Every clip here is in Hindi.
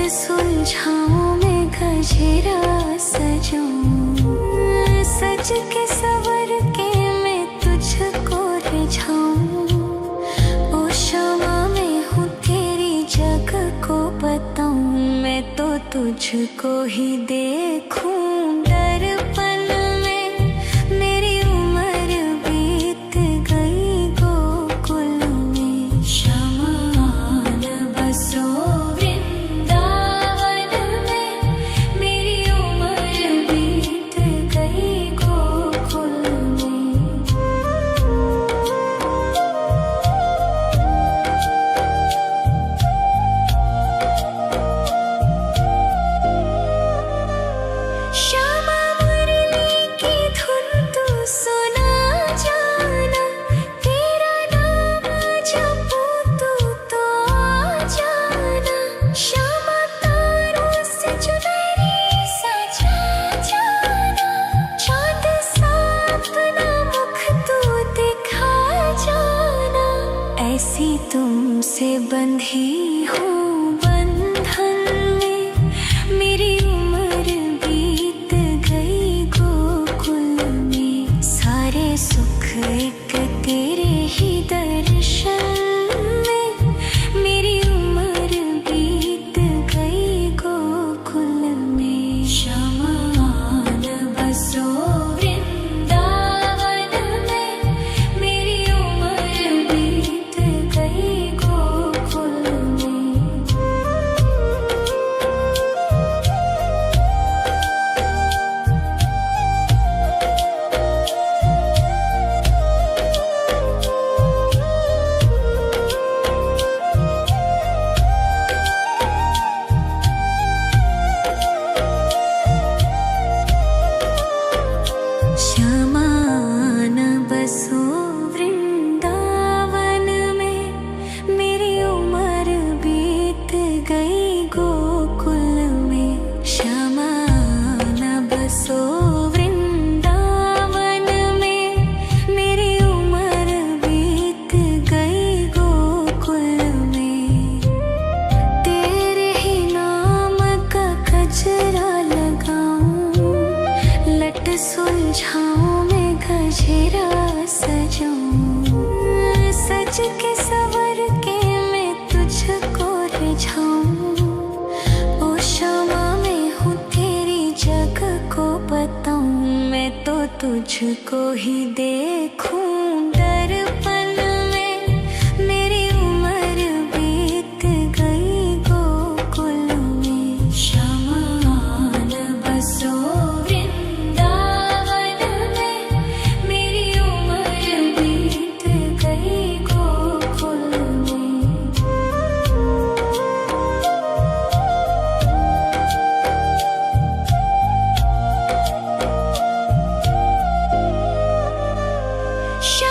सुलझाऊं मैं गजरा सजाऊं, सज के सवर के मैं तुझको रिझाऊं। ओ शमा मैं हूँ तेरी जग को बताऊं, मैं तो तुझको ही देखूं। दर्पण में मेरी उम्र बीत गई गोकुल में, शमान बसो ऐसी तुमसे बंधी हूँ बंधन में, मेरी उम्र बीत गई गोकुल में। सारे सुख एक तेरे ही दर्शन में, मेरी उम्र बीत गई गोकुल में। शमान बसो सुलझाऊं मैं गजरा सजाऊं, सज के सवर के मैं तुझको रिझाऊं। ओ शमा मैं हूँ तेरी जग को बताऊं, मैं तो तुझको ही देखूं। दर्पण में मेरी उम्र बीत गई गोकुल में, शमान बसो Show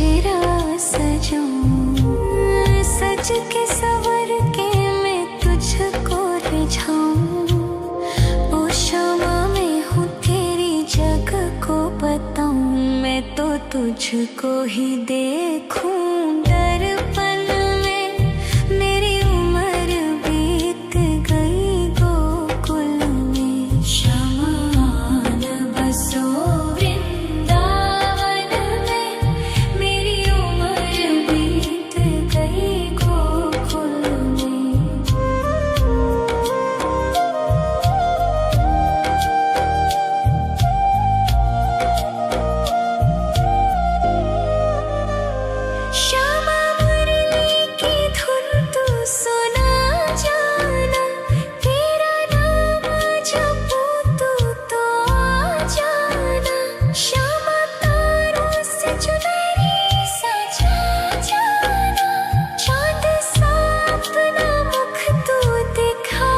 गजरा सजाऊं, सज के सवर के मैं तुझको रिझाऊं। ओ शमा मैं हूँ तेरी जग को बताऊं, मैं तो तुझको ही देखूं दर्पण में। मेरी उम्र बीत गई गोकुल में, शमान बसो वृंदावन में। मेरी उम्र बीत गई गोकुल में। श्यामा मुरली की धुन तू सुना जाना, तेरा नाम जपूं तू तो आ जाना। श्यामा तारों से चुनरी सजा जाना, चाँद सा अपना मुख तू दिखा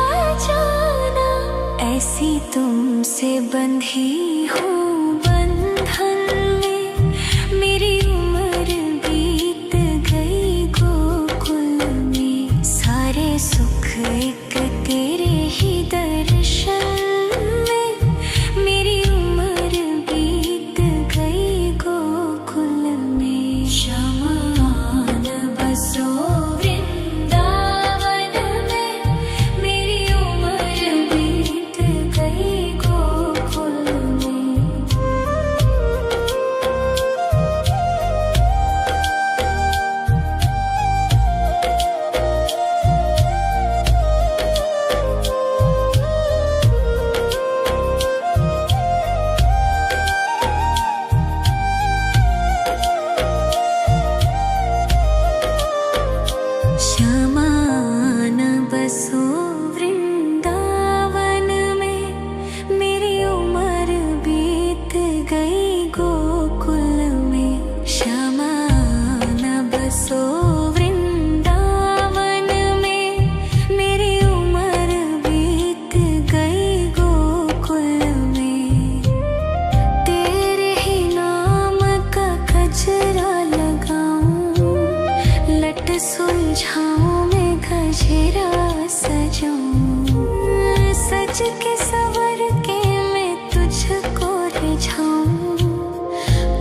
जाना। ऐसी तुमसे बंधी हूँ बंधन में, मेरी उम्र बीत गई गोकुल में। सारे सुख एक तेरे ही दर्शन में, मेरी उम्र बीत गई गोकुल में। शमान बसो वृंदावन में, मेरी उम्र बीत गई गोकुल में। शमान बसो वृंदावन में, मेरी उम्र बीत गई गोकुल में। शमान बसो वृंदावन में, मेरी उम्र बीत गई गोकुल में। तेरे ही नाम का गजरा लगाऊं, लट सुलझाऊं मैं गजरा सजाऊं। सज के सवर के मैं तुझको रिझाऊं।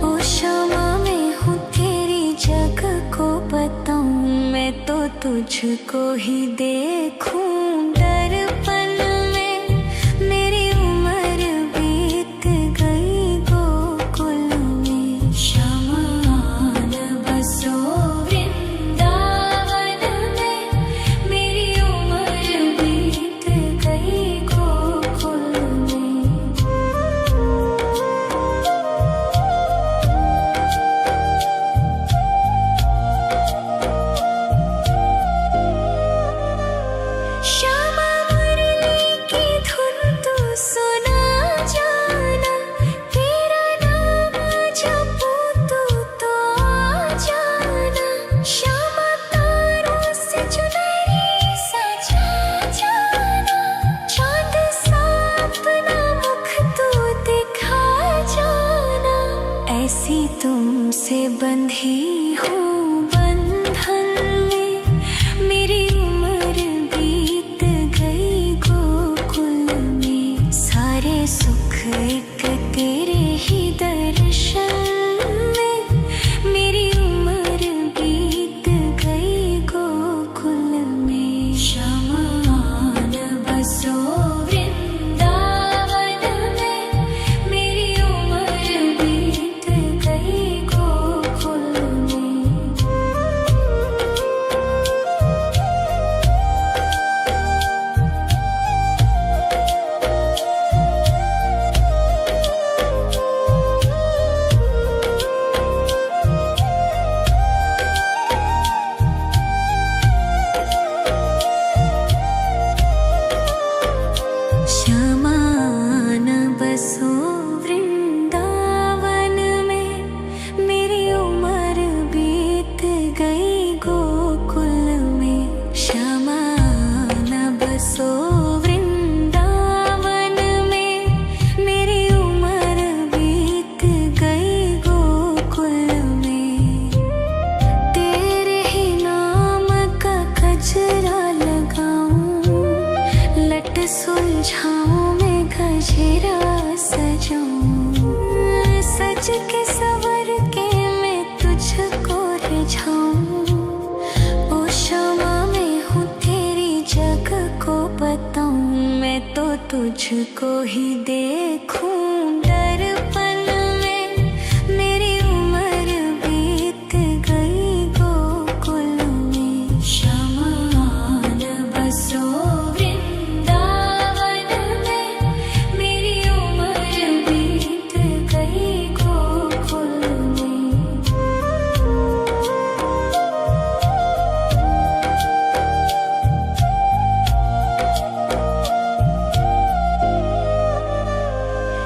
ओ शमा मैं हूँ तेरी जग को बताऊं, मैं तो तुझको ही देखूं दर्पण में। मेरी उम्र बीत गई गोकुल में। शमान बसो वृंदावन में, मेरी उम्र बीत गई गोकुल में। श्यामा मुरली की धुन तू सुना जाना, तेरा नाम जपूं तू तो आ जाना। श्यामा तारों से चुनरी सजा जाना, चाँद सा अपना मुख तू दिखा जाना। ऐसी तुमसे बंधी हूँ बंधन में, मेरी उम्र बीत गई गोकुल में। सारे सुख एक तेरे ही दर्शन में, मेरी उम्र बीत गई गोकुल में। शमान बसो वृंदावन में, मेरी उम्र बीत गई गोकुल में। सजाऊं, सज के सवर के मैं तुझको रिझाऊं। ओ क्षमा मैं हूँ तेरी जग को बताऊं, मैं तो तुझको ही देखूं दर्पण में। मेरी उम्र बीत गई गोकुल में, शमान बसो वृंदावन में। मेरी उम्र बीत गई गोकुल में।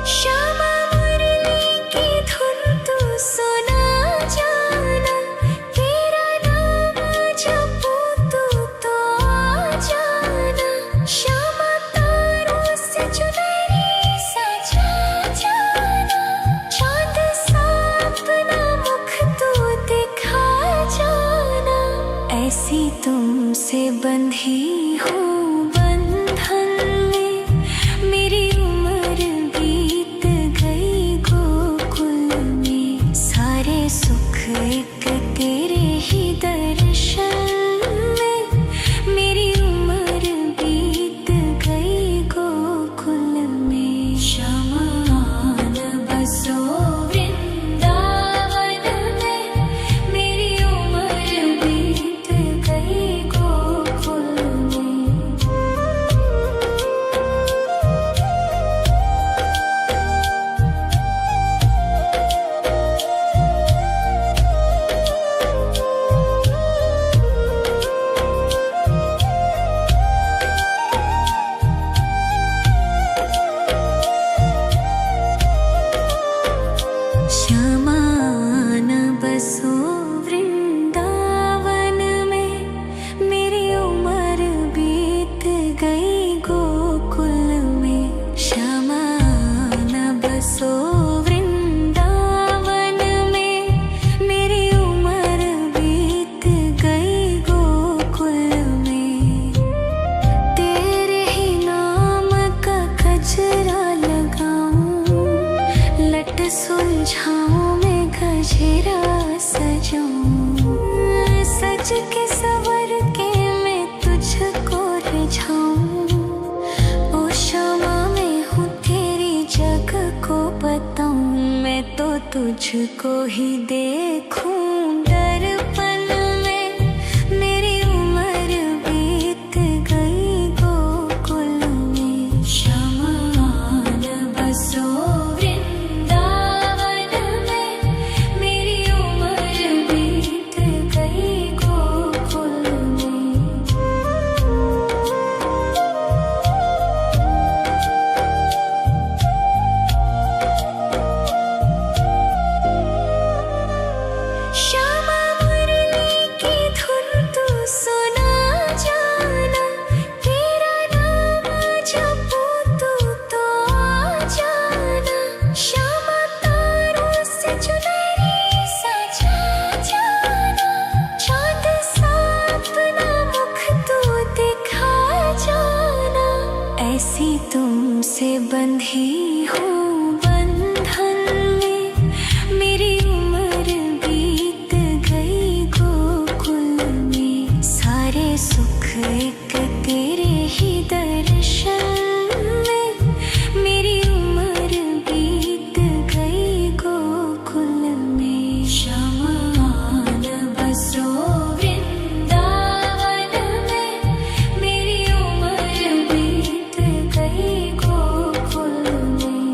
श्यामा मुरली की धुन तू सुना जाना, तेरा नाम जपूं तो आ जाना। श्यामा तारों से चुनरी सजा जाना, चांद सा अपना मुख तू दिखा जाना। ऐसी तुमसे बंधी हूँ बंधन में, मेरी उम्र बीत गई गोकुल में। सारे सुख एक तेरे ही दर्शन में, मेरी उम्र बीत गई गोकुल में। शमान बसो वृंदावन में, मेरी उम्र बीत गई गोकुल में। श्यामान बसो वृंदावन में, मेरी उम्र बीत गई गोकुल में। श्यामान बसो वृंदावन में, मेरी उम्र बीत गई गोकुल में। तेरे ही नाम का गजरा लगाऊं, लट सुलझाऊं मैं गजरा सजाऊं। सज के सवर के मैं तुझको रिझाऊं। ओ क्षमा मैं हूँ तेरी जग को बताऊं, मैं तो तुझको ही देखूं दर्पण में। मेरी उम्र बीत गई गोकुल में। शमान बसो वृंदावन में, मेरी उम्र बीत गई गोकुल में। श्यामा मुरली की धुन तू सुना जाना, तेरा नाम जपूं तो आ जाना। श्यामा तारों से चुनरी सजा जाना, चांद सा अपना मुख तू दिखा जाना। ऐसी तुमसे बंधी हूँ बंधन में, मेरी उम्र बीत गई गोकुल में। सारे सुख एक तेरे ही दर्शन में, मेरी उम्र बीत गई गोकुल में। शमान बसो वृंदावन में, मेरी उम्र बीत गई गोकुल में।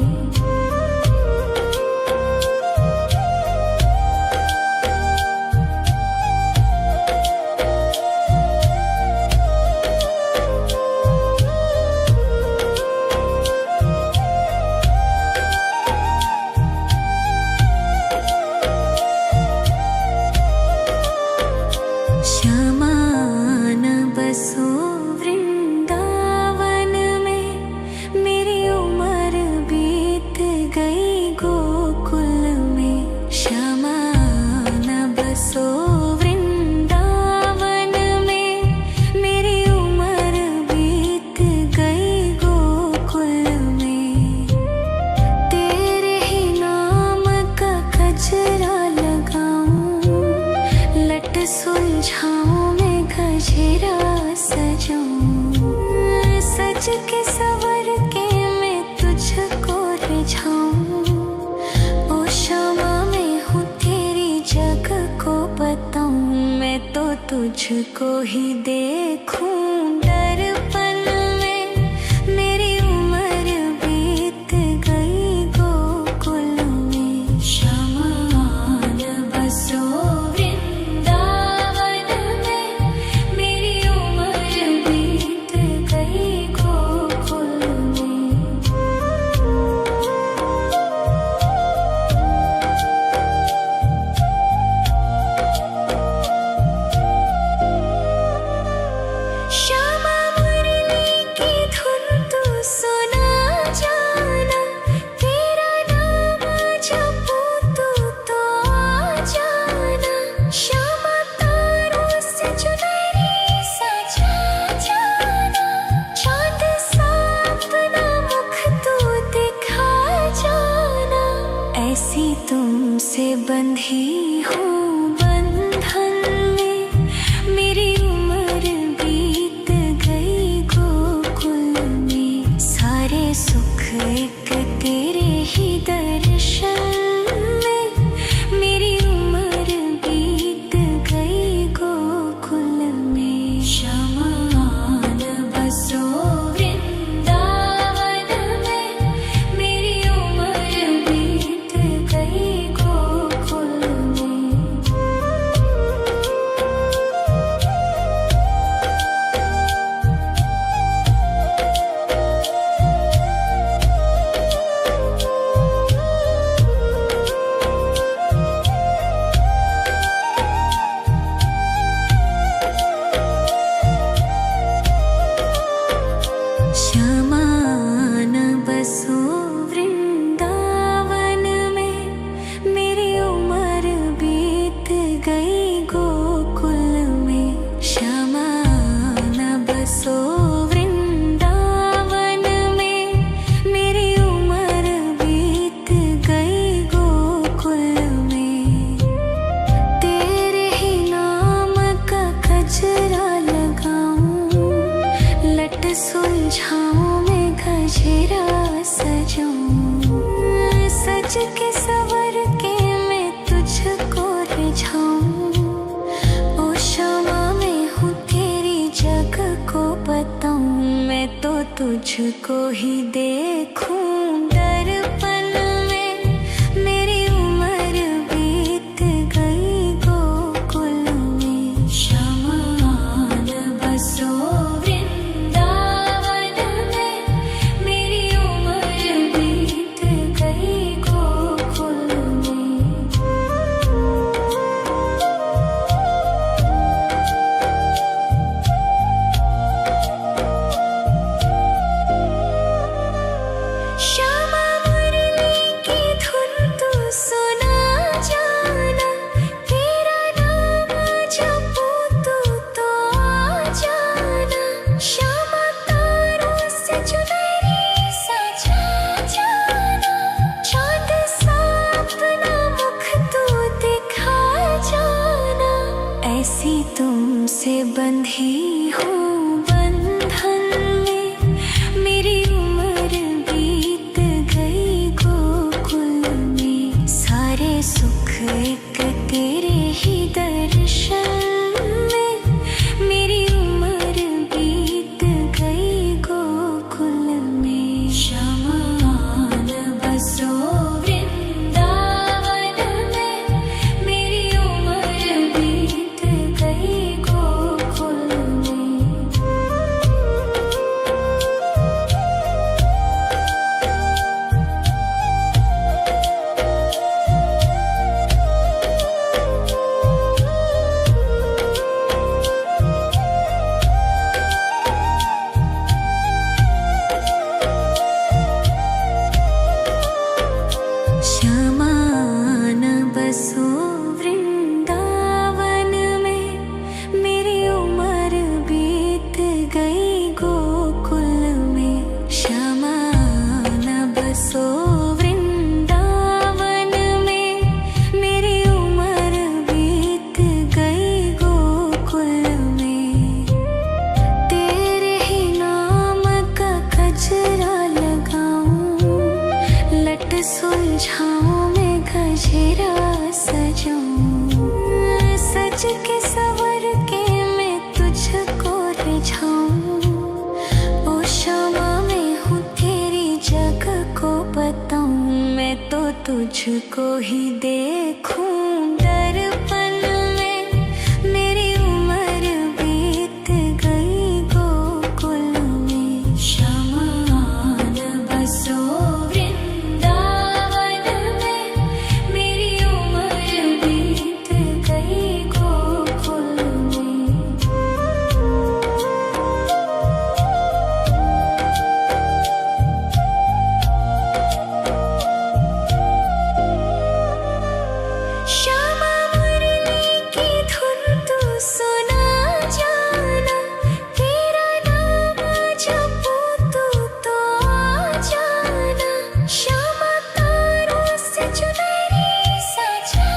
श्यामान बसो वृंदावन में, मेरी उम्र बीत गई गोकुल में। श्यामान बसो वृंदावन में, मेरी उम्र बीत गई गोकुल में। सुलझाऊं मैं गजरा सजाऊं, सज के सवर के मैं तुझको रिझाऊं। ओ शामा मैं हूँ तेरी जग को बताऊं, मैं तो तुझको ही देखूं दर्पण में। मेरी उम्र बीत गई गोकुल में, श्यामा न बसो वृंदावन में। मेरी उम्र बीत गई गोकुल में। श्यामा मुरली की धुन तू सुना जाना, तेरा नाम जपूं तू तो आ जाना। श्यामा तारों से चुनरी सजा जाना, चांद सा अपना मुख तू दिखा जाना। ऐसी तुमसे बंधी हूँ बंधन में, मेरी उम्र बीत गई गोकुल में। सारे सुख एक तेरे ही दर्शन में, मेरी उम्र बीत गई गोकुल में। श्यामा न बसो वृंदावन में, मेरी उम्र बीत गई गोकुल में। श्यामा न बसो वृंदावन में, मेरी उम्र बीत गई गोकुल में। श्यामा न बसो वृंदावन में, मेरी उम्र बीत गई गोकुल में। तेरे ही नाम का गजरा लगाऊं, लट सुलझाऊं मैं गजरा सजाऊं, सज के सवर के मैं तुझको रिझाऊं। ओ शामा मैं हूँ तेरी जग को बताऊं, मैं तो तुझको ही देखूं दर्पण में। मेरी उम्र बीत गई गोकुल में, श्यामा न बसो वृंदावन में। मेरी उम्र बीत गई गोकुल में। श्यामा मुरली की धुन तू सुना जाना, तेरा नाम जपूं तू तो आ जाना। श्यामा तारों से चुनरी सजा जाना, चांद सा अपना मुख तू दिखा जाना। ऐसी तुमसे बंधी हूँ बंधन में, मेरी उम्र बीत गई गोकुल में। सारे सुख एक तेरे ही दर्शन में, मेरी उम्र बीत गई गोकुल में। श्यामा न बसो वृंदावन में, मेरी उम्र बीत गई गोकुल में। सुलझाऊं मैं गजरा सजाऊं, सज के सवर के मैं तुझको रिझाऊं। ओ शमा मैं हूँ तेरी जग को बताऊं, मैं तो तुझको ही देखूं दर्पण में। मेरी उम्र बीत गई गोकुल में, शमा न बसो वृंदावन में। मेरी उम्र बीत गई गोकुल में। श्यामा मुरली की धुन तू सुना जाना, तेरा नाम जपूं तो आ जाना। श्यामा तारों से चुनरी सजा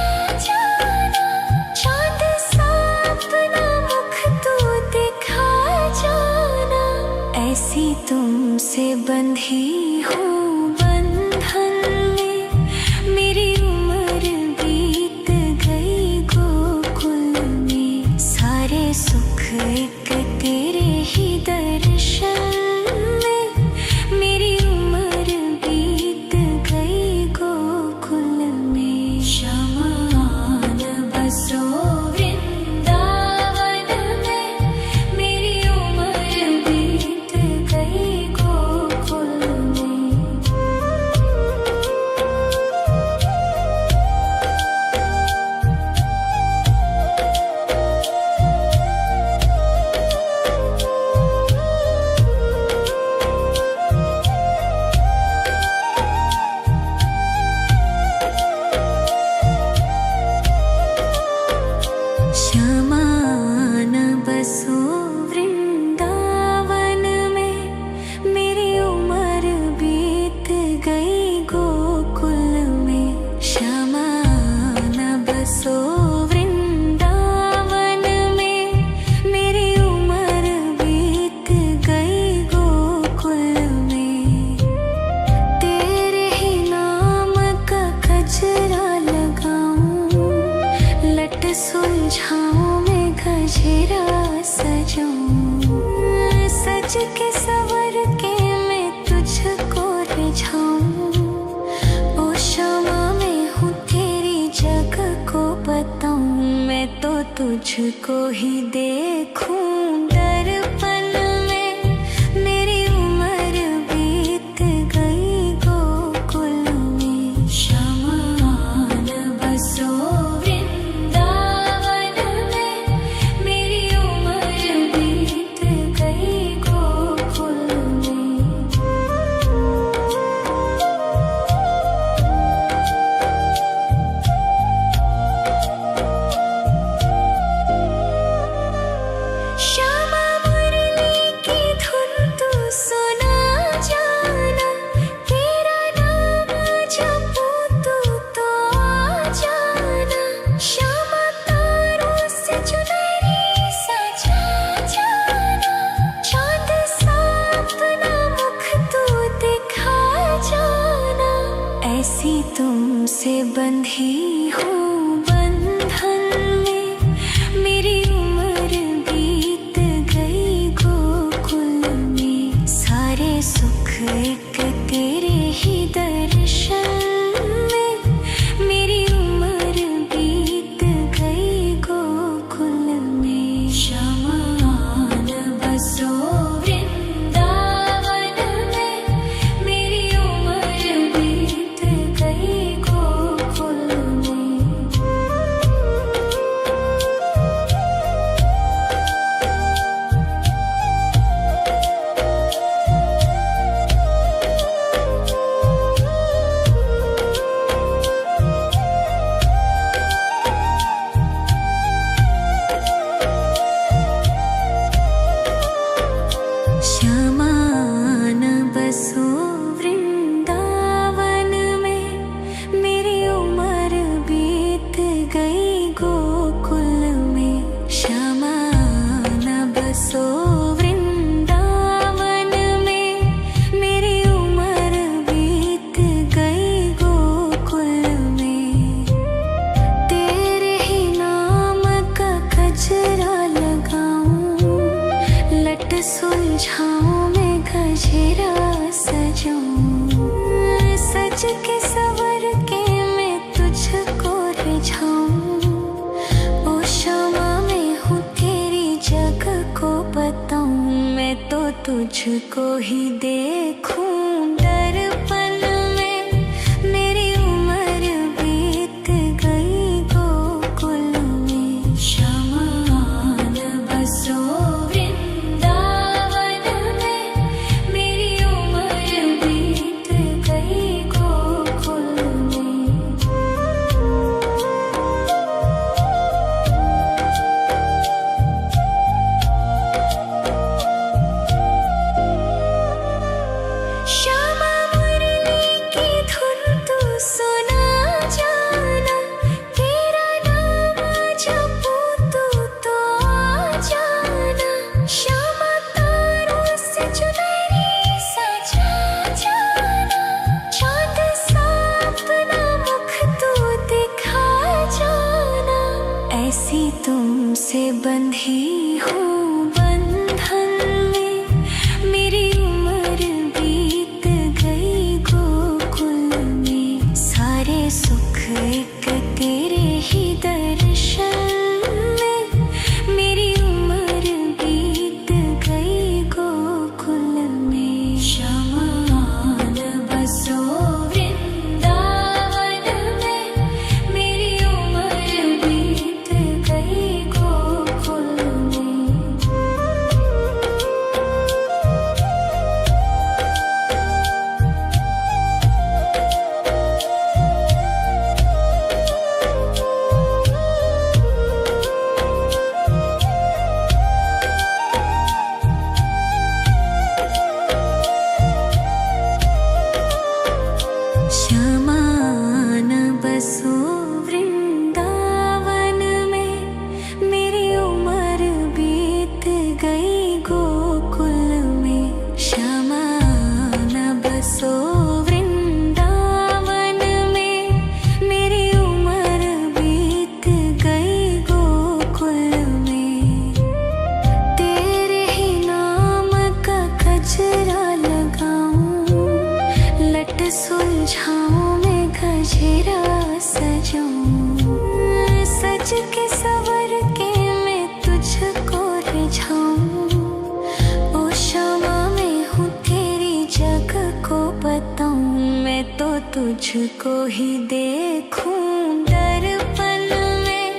जाना, चांद सा अपना मुख तू दिखा जाना। ऐसी तुमसे बंधी हूँ बंधन में, मेरी उम्र बीत गई गोकुल में। सारे सुख एक तेरे ही दर्शन में, मेरी उम्र बीत गई गोकुल में। शमा न बसो वृंदावन में, मेरी उम्र बीत गई गोकुल में। श्यामा न बसो वृंदावन में, मेरी उम्र बीत गई गोकुल में। श्यामा न बसो वृंदावन में, मेरी उम्र बीत गई गोकुल में। तेरे ही नाम का गजरा लगाऊं, लट सुलझाऊं मैं गजरा सजाऊं। सज के सवर के मैं तुझको रिझाऊं। ओ शमा मैं हूँ तेरी जग को बताऊं, मैं तो तुझको ही देखूं दर्पण में। मेरी उम्र बीत गई गोकुल में। शमा न बसो वृंदावन में, मेरी उम्र बीत गई गोकुल में। श्यामा मुरली की धुन तू सुना जाना, तेरा नाम जपूं तो आ जाना। श्यामा तारों से चुनरी सजा जाना, चांद सा अपना मुख तू दिखा जाना। ऐसी तुमसे बंधी हूँ बंधन में, मेरी उम्र बीत गई गोकुल में। सारे सुख एक तेरे ही दर्शन में, मेरी उम्र बीत गई गोकुल में। शमा न बसो वृंदावन में, मेरी उम्र बीत गई गोकुल में। के सवर के मैं तुझको रिझाऊं। ओ क्षमा मैं हूँ तेरी जग को बताऊं। मैं तो तुझको ही देखूं दर्पण में। मेरी उम्र बीत गई गोकुल में। श्यामान बसो वृंदावन में। मेरी उम्र बीत गई गोकुल में। श्यामा मुरली की धुन तू सुना जाना। तेरा नाम जपूं तो आ जाना। श्यामा तारों से चुनरी सजा जाना। चाँद सा अपना मुख तू दिखा जाना। ऐसी तुमसे बंधी हूँ बंधन में। मेरी उम्र बीत गई गोकुल में। सारे सुख एक तेरे ही दर्शन में। मेरी उम्र बीत गई गोकुल में। श्यामान बसो वृंदावन में। मेरी उम्र बीत गई गोकुल में। श्यामान बसो वृंदावन में। मेरी उम्र बीत गई गोकुल में। श्यामान बसो वृंदावन में। मेरी उम्र बीत गई गोकुल में। तेरे ही नाम का गजरा लगाऊं। लट सुलझाऊं मैं गजरा सजाऊं। सज के सवर के मैं तुझको रिझाऊं। ओ क्षमा मैं हूँ तेरी जग को बताऊं। मैं तो तुझको ही देखूं दर्पण में।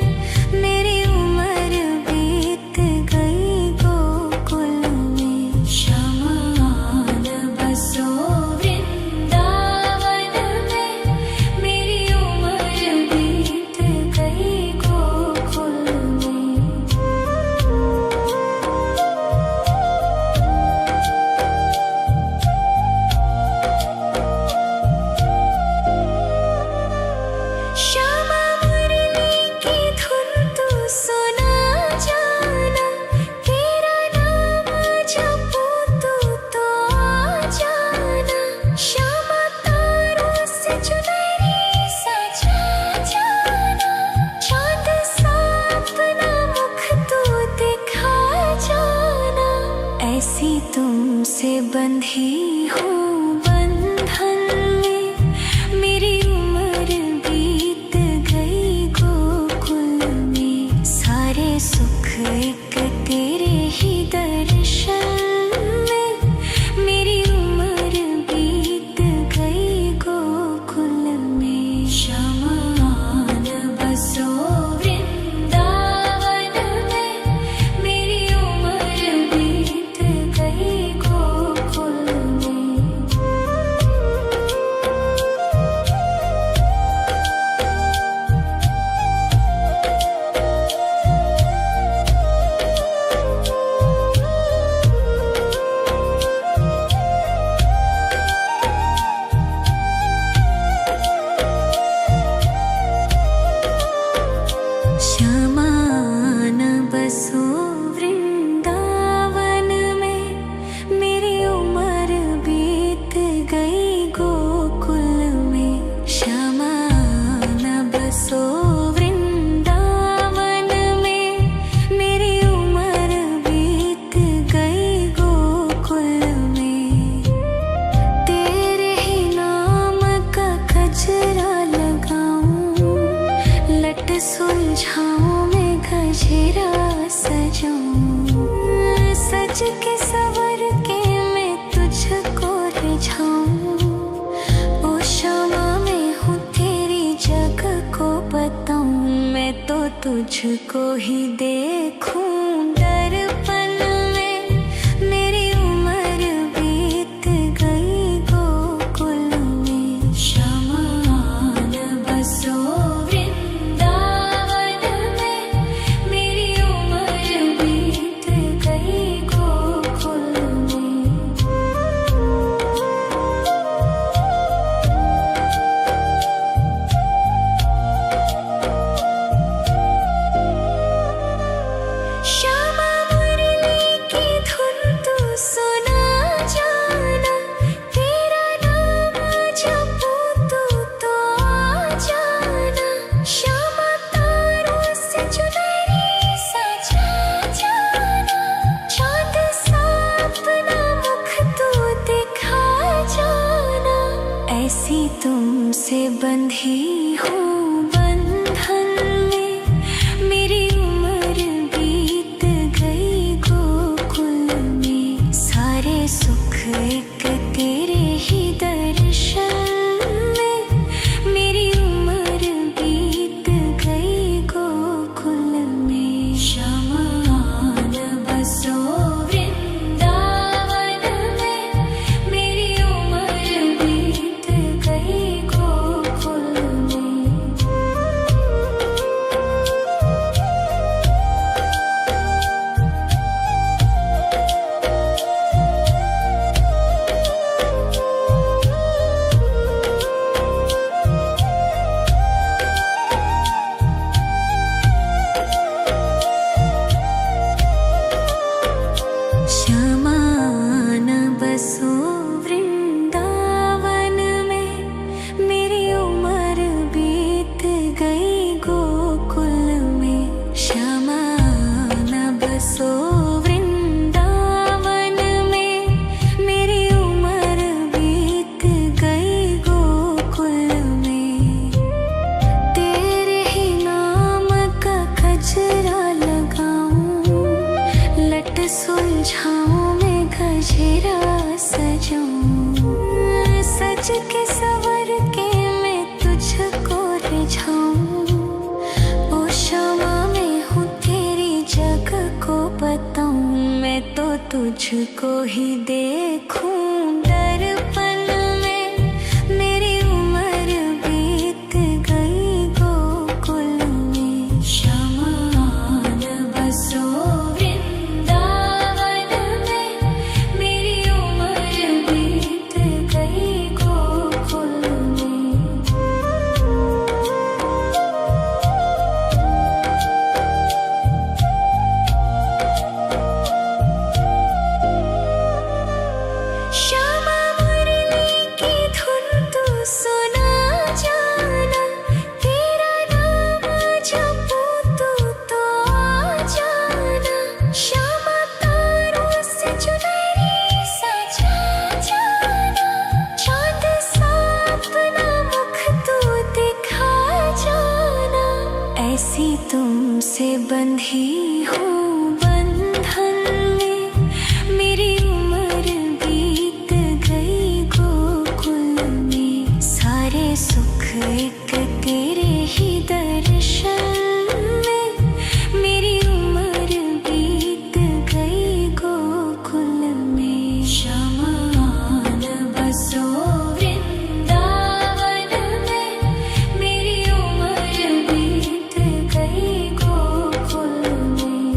मेरी उम्र बीत गई गोकुल में। श्यामान बसो वृंदावन में। मेरी उम्र बीत गई गोकुल में। श्यामा मुरली की धुन तू सुना जाना। तेरा नाम जपूं तो आ जाना। श्यामा तारों से चुनरी सजा जाना। चाँद सा अपना मुख तू दिखा जाना। ऐसी तुमसे बंधी हूँ बंधन में। मेरी उम्र बीत गई गोकुल में। सारे सुख एक तेरे ही दर्शन में। मेरी उम्र बीत गई गोकुल में। श्यामान बसो वृंदावन में। मेरी उम्र बीत गई गोकुल में। सुलझाऊं मैं गजरा सजाऊं, सज के सवर के मैं तुझको रिझाऊं। ओ शामा मैं हूँ तेरी जग को बताऊं, मैं तो तुझको ही देखूं दर्पण में। मेरी उम्र बीत गई गोकुल में, श्यामा आन बसो वृंदावन में। मेरी उम्र बीत गई गोकुल में। श्यामा मुरली की धुन तू सुना जाना, तेरा नाम जपूं तो आ जाना। श्यामा तारों से चुनरी सजा जाना, चांद सा अपना मुख तू दिखा जाना। ऐसी तुमसे बंधी हूँ बंधन में, मेरी उम्र बीत गई गोकुल में। सारे सुख एक तेरे ही दर्शन में, मेरी उम्र बीत गई गोकुल में। श्यामा आन बसो वृंदावन में, मेरी उम्र बीत गई गोकुल में। श्यामा आन बसो वृंदावन में, मेरी उम्र बीत गई गोकुल में। श्यामा आन बसो वृंदावन में, मेरी उम्र बीत गई गोकुल में। तेरे ही नाम का गजरा लगाऊं, लट सुलझाऊं मैं गजरा सजाऊं। सज के सवर के मैं तुझको रिझाऊं। ओ शामा मैं हूँ तेरी जग को बताऊं, मैं तो तुझको ही देखूं दर्पण में। मेरी उम्र बीत गई गोकुल में। श्यामा आन बसो वृंदावन में, मेरी उम्र बीत गई गोकुल में। श्यामा मुरली की धुन तू सुना जाना, तेरा नाम जपूं तो आ जाना। श्यामा तारों से चुनरी सजा जाना, चांद सा अपना मुख तू दिखा जाना। ऐसी तुमसे बंधी हूँ बंधन में, मेरी उम्र बीत गई गोकुल में। सारे सुख एक तेरे ही दर्शन में, मेरी उम्र बीत गई गोकुल में। श्यामा आन बसो वृंदावन में, मेरी उम्र बीत गई गोकुल में।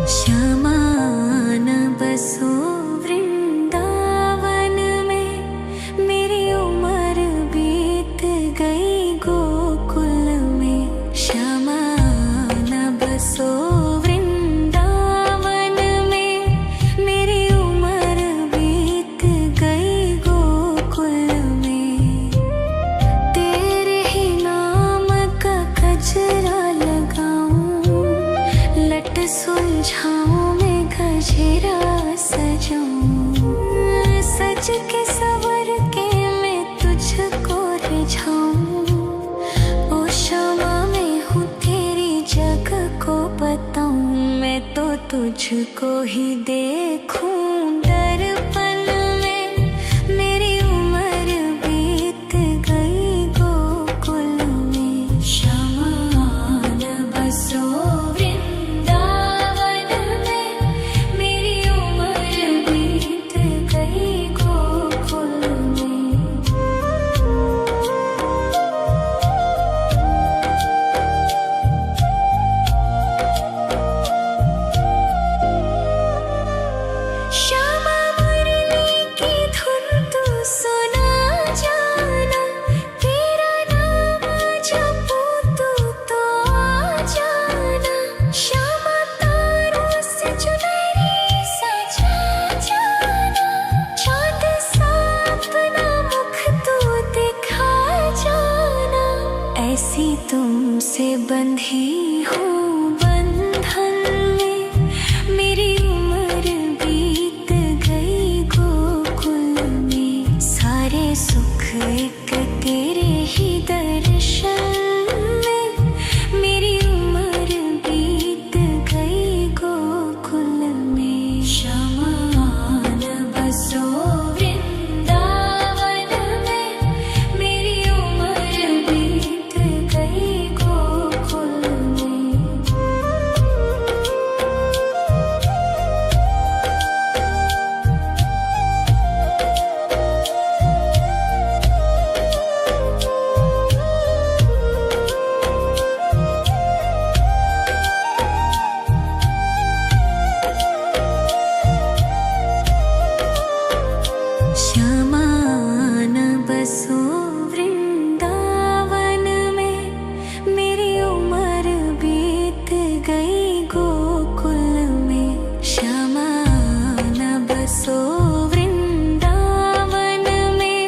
श्यामा आन बसो वृंदावन में, मेरी उम्र बीत गई गोकुल में। श्यामा आन बसो वृंदावन में, मेरी उम्र बीत गई गोकुल तुझको ही देखूं दर्पण में। मेरी उम्र बीत गई गोकुल में, श्यामा न बसो वृंदावन में। मेरी उम्र बीत गई गोकुल में। श्यामा मुरली की धुन तू सुना जाना, तेरा नाम जपूं तू तो आ जाना। श्यामा तारों से चुनरी सजा जाना, चाँद सा अपना मुख तू दिखा जाना। ऐसी तुमसे बंधी हूँ बंधन में, मेरी उम्र बीत गई गोकुल में। सारे सुख एक तेरे ही दर्शन में, मेरी उम्र बीत गई गोकुल में। श्यामा न बसो वृंदावन में, मेरी उम्र बीत गई गोकुल में। श्यामा न बसो वृंदावन में, मेरी उम्र बीत गई गोकुल में। श्यामा न बसो वृंदावन में,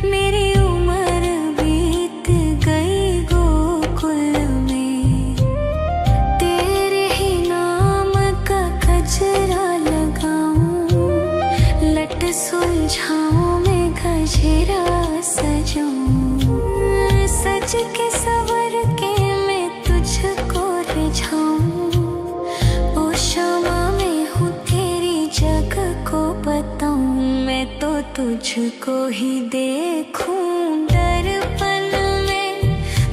मेरी उम्र बीत गई गोकुल में। तेरे ही नाम का गजरा लगाऊं, लट सुलझाऊं मैं गजरा सजाऊं। सज के सवर के मैं तुझको रिझाऊं। ओ श्यामा मैं हूँ तेरी जग को बताऊं, मैं तो तुझको ही देखूं